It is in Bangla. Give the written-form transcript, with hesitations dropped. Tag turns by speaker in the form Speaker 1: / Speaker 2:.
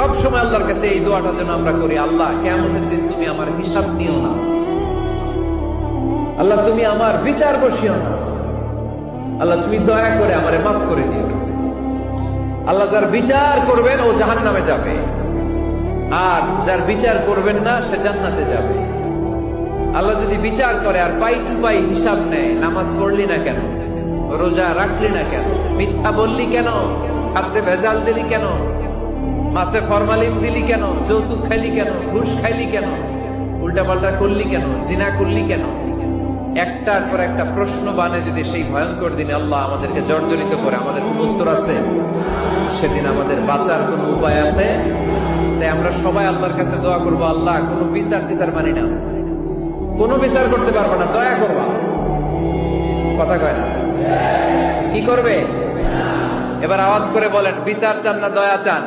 Speaker 1: সব সময় আল্লাহর কাছে এই দোয়াটা যেন আমরা করি, আল্লাহ কিয়ামতের দিন তুমি আমার হিসাব নিও না, আল্লাহ তুমি আমার বিচার বসিও না, আল্লাহ তুমি দয়া করে আমারে মাফ করে দিও। আল্লাহ যার বিচার করবেন ও জাহান্নামে যাবে, আর যার বিচার করবেন না সে জান্নাতে যাবে। আল্লাহ যদি বিচার করে আর পাই টু পাই হিসাব নেয়, নামাজ পড়লি না কেন, রোজা রাখলি না কেন, মিথ্যা বললি কেন, খাদ্যে ভেজাল দিলি কেন, মাছে ফরমালিন দিলি কেন, যৌতুক খাইলি কেন, ঘুষ খাইলি কেন, উল্টা পাল্টা করলি কেন, জিনা করলি কেন, একটার পর একটা প্রশ্ন বানে যদি সেই ভয়ঙ্কর দিনে আল্লাহ আমাদেরকে জর্জরিত করে, আমাদের কোন উত্তর আছে? সেদিন আমাদের বাঁচার কোন উপায় আছে? তাই আমরা সবাই আল্লাহর কাছে দোয়া করবো, আল্লাহ কোনো বিচার টিচার মানি না, কোনো বিচার করতে পারবো না, দয়া করবা। কথা কয় না? কি করবে? এবার আওয়াজ করে বলেন, বিচার চান না দয়া চান?